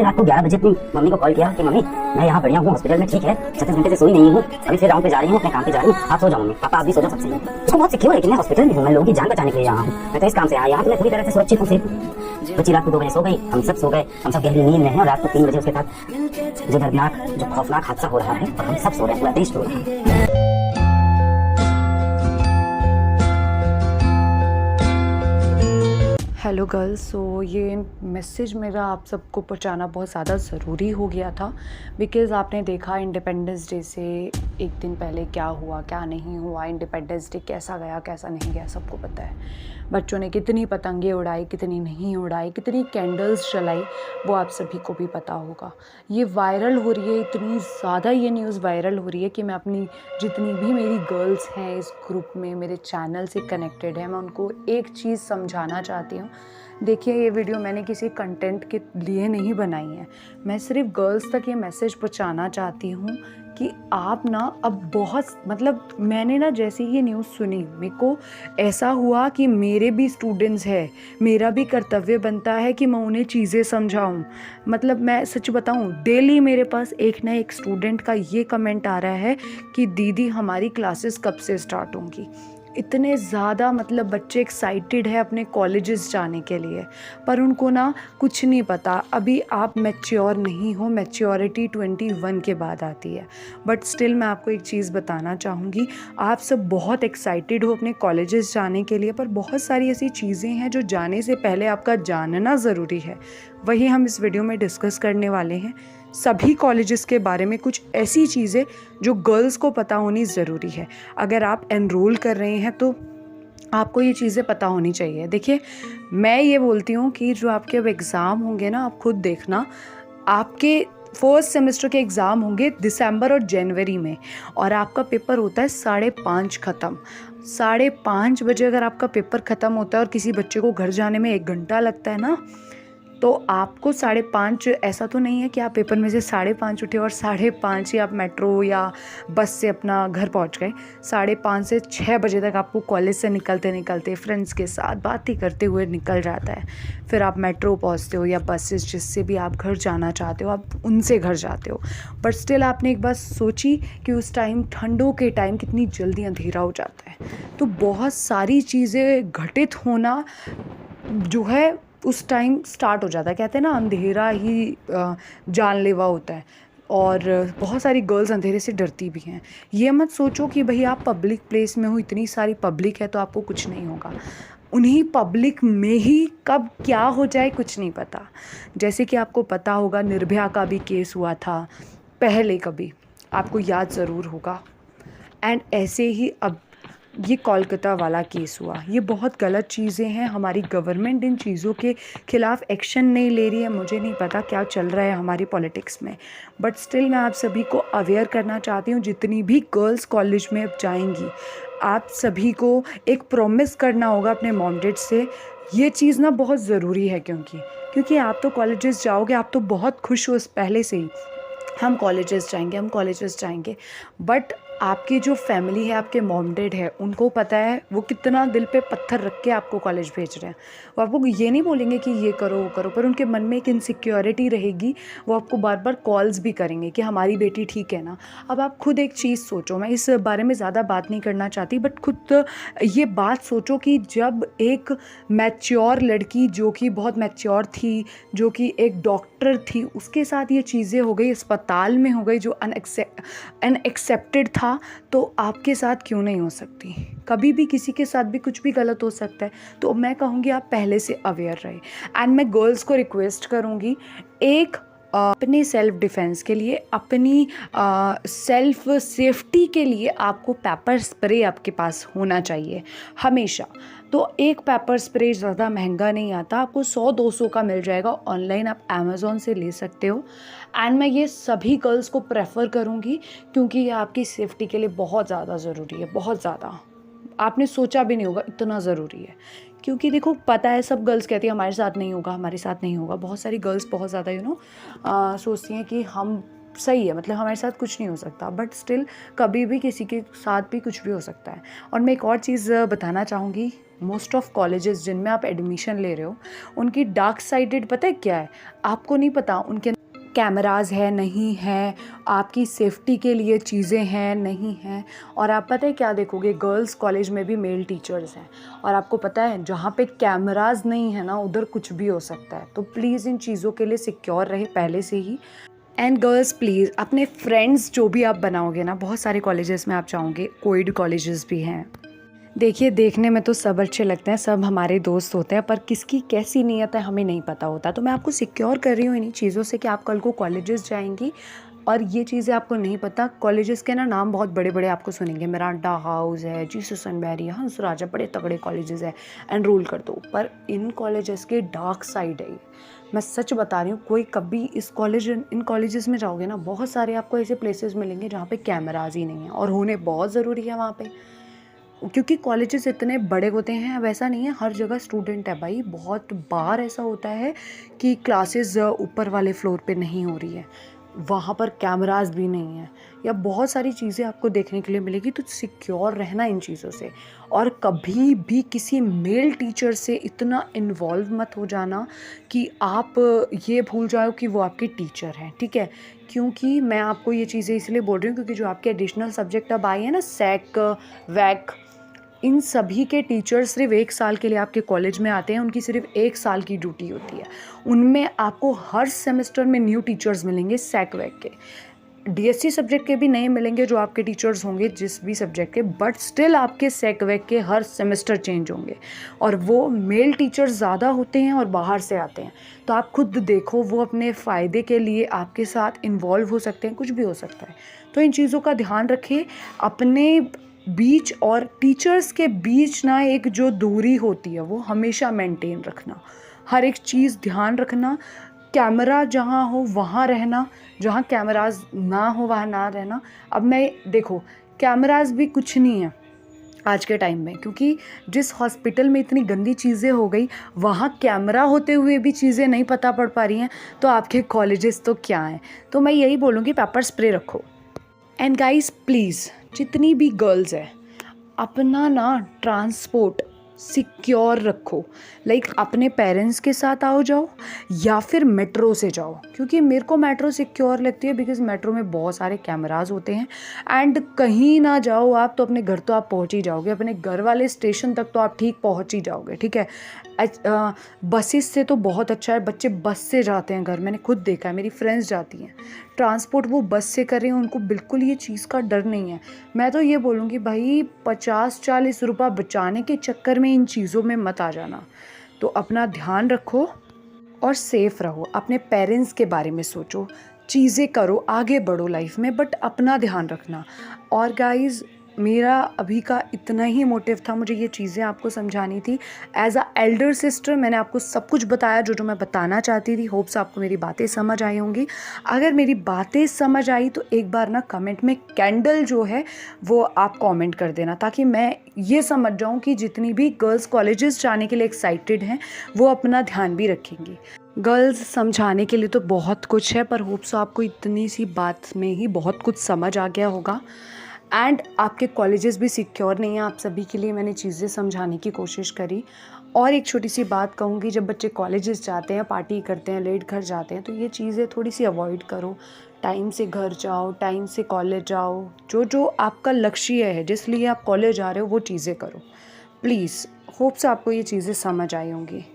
रात को 11 बजे अपनी मम्मी को कॉल किया कि मम्मी मैं यहाँ बढ़िया हूँ, हॉस्पिटल में ठीक है, 36 घंटे से सोई नहीं हूँ, अभी फिर राउंड पे जा रही हूँ, अपने काम पे जा रही हूँ, आप सो जाओ मम्मी, पापा आप भी सो जाओ, सब सही है। उसको बहुत सिक्योर है कि मैं हॉस्पिटल में हूँ, मैं लोगों की जान बचाने के लिए यहाँ हूँ, मैं तो इस काम से आया, यहाँ तो मैं पूरी तरह से सुरक्षित हूँ। बच्ची रात को 2 बजे सो गई, हम सब सो गए, हम सब गहरी नींद में हैं और रात को 3 बजे उसके साथ जो दर्दनाक जो खौफनाक हादसा हो रहा है और हम सब सो रहे हैं, पूरा देश सो रहा है। हेलो गर्ल्स, सो ये मैसेज मेरा आप सबको पहुंचाना बहुत ज़्यादा ज़रूरी हो गया था बिकॉज़ आपने देखा इंडिपेंडेंस डे से एक दिन पहले क्या हुआ क्या नहीं हुआ, इंडिपेंडेंस डे कैसा गया कैसा नहीं गया सबको पता है। बच्चों ने कितनी पतंगे उड़ाई, कितनी नहीं उड़ाई, कितनी कैंडल्स जलाई, वो आप सभी को भी पता होगा। ये वायरल हो रही है, इतनी ज़्यादा ये न्यूज़ वायरल हो रही है कि मैं अपनी जितनी भी मेरी गर्ल्स हैं इस ग्रुप में, मेरे चैनल से कनेक्टेड है, मैं उनको एक चीज़ समझाना चाहती हूँ। देखिए, ये वीडियो मैंने किसी कंटेंट के लिए नहीं बनाई है, मैं सिर्फ गर्ल्स तक ये मैसेज पहुँचाना चाहती हूँ कि आप ना अब बहुत मैंने ना जैसे ये न्यूज़ सुनी मेरे को ऐसा हुआ कि मेरे भी स्टूडेंट्स हैं, मेरा भी कर्तव्य बनता है कि मैं उन्हें चीज़ें समझाऊं। मैं सच बताऊं, डेली मेरे पास एक ना एक स्टूडेंट का ये कमेंट आ रहा है कि दीदी हमारी क्लासेस कब से स्टार्ट होंगी। इतने ज़्यादा बच्चे एक्साइटेड है अपने कॉलेजेस जाने के लिए, पर उनको ना कुछ नहीं पता, अभी आप मैच्योर नहीं हो, मैच्योरिटी 21 के बाद आती है। बट स्टिल मैं आपको एक चीज़ बताना चाहूँगी, आप सब बहुत एक्साइटेड हो अपने कॉलेजेस जाने के लिए, पर बहुत सारी ऐसी चीज़ें हैं जो जाने से पहले आपका जानना ज़रूरी है। वही हम इस वीडियो में डिस्कस करने वाले हैं, सभी कॉलेजेस के बारे में कुछ ऐसी चीज़ें जो गर्ल्स को पता होनी ज़रूरी है। अगर आप एनरोल कर रहे हैं तो आपको ये चीज़ें पता होनी चाहिए। देखिए, मैं ये बोलती हूँ कि जो आपके अब एग्ज़ाम होंगे ना, आप खुद देखना, आपके फर्स्ट सेमेस्टर के एग्ज़ाम होंगे दिसंबर और जनवरी में, और आपका पेपर होता है 5:30 ख़त्म। 5:30 बजे अगर आपका पेपर ख़त्म होता है और किसी बच्चे को घर जाने में 1 घंटा लगता है ना, तो आपको 5:30, ऐसा तो नहीं है कि आप पेपर में से 5:30 उठे और 5:30 ही आप मेट्रो या बस से अपना घर पहुंच गए। 5:30 से 6 बजे तक आपको कॉलेज से निकलते निकलते फ्रेंड्स के साथ बातें करते हुए निकल जाता है। फिर आप मेट्रो पहुंचते हो या बसेस जिससे भी आप घर जाना चाहते हो, आप उनसे घर जाते हो। बट स्टिल आपने एक बात सोची कि उस टाइम, ठंडों के टाइम, कितनी जल्दी अंधेरा हो जाता है। तो बहुत सारी चीज़ें घटित होना जो है उस टाइम स्टार्ट हो जाता है। कहते हैं ना, अंधेरा ही जानलेवा होता है, और बहुत सारी गर्ल्स अंधेरे से डरती भी हैं। ये मत सोचो कि भाई आप पब्लिक प्लेस में हो, इतनी सारी पब्लिक है तो आपको कुछ नहीं होगा। उन्हीं पब्लिक में ही कब क्या हो जाए कुछ नहीं पता। जैसे कि आपको पता होगा, निर्भया का भी केस हुआ था पहले, कभी आपको याद ज़रूर होगा। एंड ऐसे ही अब ये कोलकाता वाला केस हुआ। ये बहुत गलत चीज़ें हैं, हमारी गवर्नमेंट इन चीज़ों के खिलाफ एक्शन नहीं ले रही है। मुझे नहीं पता क्या चल रहा है हमारी पॉलिटिक्स में, बट स्टिल मैं आप सभी को अवेयर करना चाहती हूँ। जितनी भी गर्ल्स कॉलेज में अब जाएंगी, आप सभी को एक प्रॉमिस करना होगा अपने मॉम डैड से। ये चीज़ ना बहुत ज़रूरी है, क्योंकि आप तो कॉलेजेस जाओगे, आप तो बहुत खुश हो पहले से ही, हम कॉलेजेस जाएंगे, बट आपकी जो फैमिली है, आपके मॉम डैड है, उनको पता है वो कितना दिल पे पत्थर रख के आपको कॉलेज भेज रहे हैं। वो आपको ये नहीं बोलेंगे कि ये करो वो करो, पर उनके मन में एक इनसिक्योरिटी रहेगी। वो आपको बार बार कॉल्स भी करेंगे कि हमारी बेटी ठीक है ना। अब आप खुद एक चीज़ सोचो, मैं इस बारे में ज़्यादा बात नहीं करना चाहती, बट खुद ये बात सोचो कि जब एक मैच्योर लड़की, जो कि बहुत मैच्योर थी, जो कि एक डॉक्टर थी, उसके साथ ये चीज़ें हो गई, अस्पताल में हो गई, जो अनएक्सेप्टेड था, तो आपके साथ क्यों नहीं हो सकती? कभी भी किसी के साथ भी कुछ भी गलत हो सकता है। तो मैं कहूँगी आप पहले से अवेयर रहे। एंड मैं गर्ल्स को रिक्वेस्ट करूँगी, एक अपने सेल्फ डिफेंस के लिए, अपनी सेल्फ सेफ्टी के लिए आपको पेपर स्प्रे आपके पास होना चाहिए हमेशा। तो एक पेपर स्प्रे ज़्यादा महंगा नहीं आता, आपको 100-200 का मिल जाएगा ऑनलाइन, आप अमेज़ॉन से ले सकते हो। एंड मैं ये सभी गर्ल्स को प्रेफर करूँगी, क्योंकि ये आपकी सेफ्टी के लिए बहुत ज़्यादा ज़रूरी है, बहुत ज़्यादा। आपने सोचा भी नहीं होगा इतना ज़रूरी है। क्योंकि देखो, पता है सब गर्ल्स कहती हैं हमारे साथ नहीं होगा, हमारे साथ नहीं होगा। बहुत सारी गर्ल्स बहुत ज़्यादा सोचती हैं कि हम सही है, हमारे साथ कुछ नहीं हो सकता, बट स्टिल कभी भी किसी के साथ भी कुछ भी हो सकता है। और मैं एक और चीज़ बताना चाहूँगी, मोस्ट ऑफ कॉलेजेस जिनमें आप एडमिशन ले रहे हो, उनकी डार्क साइडेड पता है क्या है? आपको नहीं पता उनके कैमराज़ है नहीं है, आपकी सेफ्टी के लिए चीज़ें हैं नहीं हैं। और आप पता है क्या देखोगे, गर्ल्स कॉलेज में भी मेल टीचर्स हैं, और आपको पता है जहाँ पे कैमराज़ नहीं है ना उधर कुछ भी हो सकता है। तो प्लीज़ इन चीज़ों के लिए सिक्योर रहे पहले से ही। एंड गर्ल्स प्लीज़ अपने फ्रेंड्स जो भी आप बनाओगे ना, बहुत सारे कॉलेजेस में आप चाहोगे, कोएड कॉलेजेस भी हैं। देखिए देखने में तो सब अच्छे लगते हैं, सब हमारे दोस्त होते हैं, पर किसकी कैसी नीयत है हमें नहीं पता होता। तो मैं आपको सिक्योर कर रही हूँ इन्हीं चीज़ों से कि आप कल को कॉलेजेस जाएंगी और ये चीज़ें आपको नहीं पता। कॉलेजेस के ना नाम बहुत बड़े बड़े आपको सुनेंगे, मिरांडा हाउस है, जीसस एंड मैरी, हंस राजा, बड़े तगड़े कॉलेजेस है, एनरोल कर दो। पर इन कॉलेजेस के डार्क साइड है ये। मैं सच बता रही हूँ, कोई कभी इन कॉलेजेस में जाओगे ना, बहुत सारे आपको ऐसे प्लेसेस मिलेंगे जहाँ पे कैमराज ही नहीं है, और होने बहुत ज़रूरी है वहाँ पे, क्योंकि कॉलेजेस इतने बड़े होते हैं। अब ऐसा नहीं है हर जगह स्टूडेंट है भाई, बहुत बार ऐसा होता है कि क्लासेस ऊपर वाले फ्लोर पे नहीं हो रही है, वहाँ पर कैमरास भी नहीं है, या बहुत सारी चीज़ें आपको देखने के लिए मिलेगी। तो सिक्योर रहना इन चीज़ों से, और कभी भी किसी मेल टीचर से इतना इन्वॉल्व मत हो जाना कि आप ये भूल जाओ कि वो आपके टीचर हैं, ठीक है। क्योंकि मैं आपको ये चीज़ें इसलिए बोल रही हूँ क्योंकि जो आपके एडिशनल सब्जेक्ट अब आई है ना, सैक वैक, इन सभी के टीचर्स सिर्फ 1 साल के लिए आपके कॉलेज में आते हैं, उनकी सिर्फ 1 साल की ड्यूटी होती है। उनमें आपको हर सेमेस्टर में न्यू टीचर्स मिलेंगे सैक वैक के, डीएससी सब्जेक्ट के भी नए मिलेंगे जो आपके टीचर्स होंगे जिस भी सब्जेक्ट के, बट स्टिल आपके सैक वैक के हर सेमेस्टर चेंज होंगे, और वो मेल टीचर्स ज़्यादा होते हैं और बाहर से आते हैं। तो आप खुद देखो, वो अपने फ़ायदे के लिए आपके साथ इन्वॉल्व हो सकते हैं, कुछ भी हो सकता है। तो इन चीज़ों का ध्यान रखिए। अपने बीच और टीचर्स के बीच ना एक जो दूरी होती है वो हमेशा मेंटेन रखना, हर एक चीज़ ध्यान रखना। कैमरा जहाँ हो वहाँ रहना, जहाँ कैमराज ना हो वहाँ ना रहना। अब मैं देखो, कैमराज भी कुछ नहीं है आज के टाइम में, क्योंकि जिस हॉस्पिटल में इतनी गंदी चीज़ें हो गई वहाँ कैमरा होते हुए भी चीज़ें नहीं पता पड़ पा रही हैं, तो आपके कॉलेजेस तो क्या हैं। तो मैं यही बोलूँगी, पेपर स्प्रे रखो। एंड गाइस प्लीज़, जितनी भी गर्ल्स है, अपना ना ट्रांसपोर्ट सिक्योर रखो। लाइक अपने पेरेंट्स के साथ आओ जाओ, या फिर मेट्रो से जाओ, क्योंकि मेरे को मेट्रो सिक्योर लगती है, बिकॉज मेट्रो में बहुत सारे कैमराज होते हैं। एंड कहीं ना जाओ आप तो अपने घर तो आप पहुंच ही जाओगे, अपने घर वाले स्टेशन तक तो आप ठीक पहुंच ही जाओगे, ठीक है। बसेस से तो बहुत अच्छा है, बच्चे बस से जाते हैं घर, मैंने खुद देखा है, मेरी फ्रेंड्स जाती हैं ट्रांसपोर्ट, वो बस से कर रही हैं, उनको बिल्कुल ये चीज़ का डर नहीं है। मैं तो ये बोलूँगी भाई 50-40 रुपये बचाने के चक्कर में इन चीज़ों में मत आ जाना। तो अपना ध्यान रखो और सेफ रहो, अपने पेरेंट्स के बारे में सोचो, चीज़ें करो, आगे बढ़ो लाइफ में, बट अपना ध्यान रखना। और गाइज़, मेरा अभी का इतना ही मोटिव था, मुझे ये चीज़ें आपको समझानी थी। एज अ एल्डर सिस्टर मैंने आपको सब कुछ बताया जो मैं बताना चाहती थी। होप्स आपको मेरी बातें समझ आई होंगी। अगर मेरी बातें समझ आई तो एक बार ना कमेंट में कैंडल जो है वो आप कमेंट कर देना, ताकि मैं ये समझ जाऊँ कि जितनी भी गर्ल्स कॉलेजेस जाने के लिए एक्साइटेड हैं वो अपना ध्यान भी रखेंगी। गर्ल्स समझाने के लिए तो बहुत कुछ है, पर होप्स आपको इतनी सी बात में ही बहुत कुछ समझ आ गया होगा। एंड आपके कॉलेजेस भी सिक्योर नहीं है, आप सभी के लिए मैंने चीज़ें समझाने की कोशिश करी। और एक छोटी सी बात कहूँगी, जब बच्चे कॉलेजेस जाते हैं, पार्टी करते हैं, लेट घर जाते हैं, तो ये चीज़ें थोड़ी सी अवॉइड करो। टाइम से घर जाओ, टाइम से कॉलेज जाओ, जो जो आपका लक्ष्य है, जिस लिए आप कॉलेज आ रहे हो वो चीज़ें करो प्लीज़। होप्स आपको ये चीज़ें समझ आई होंगी।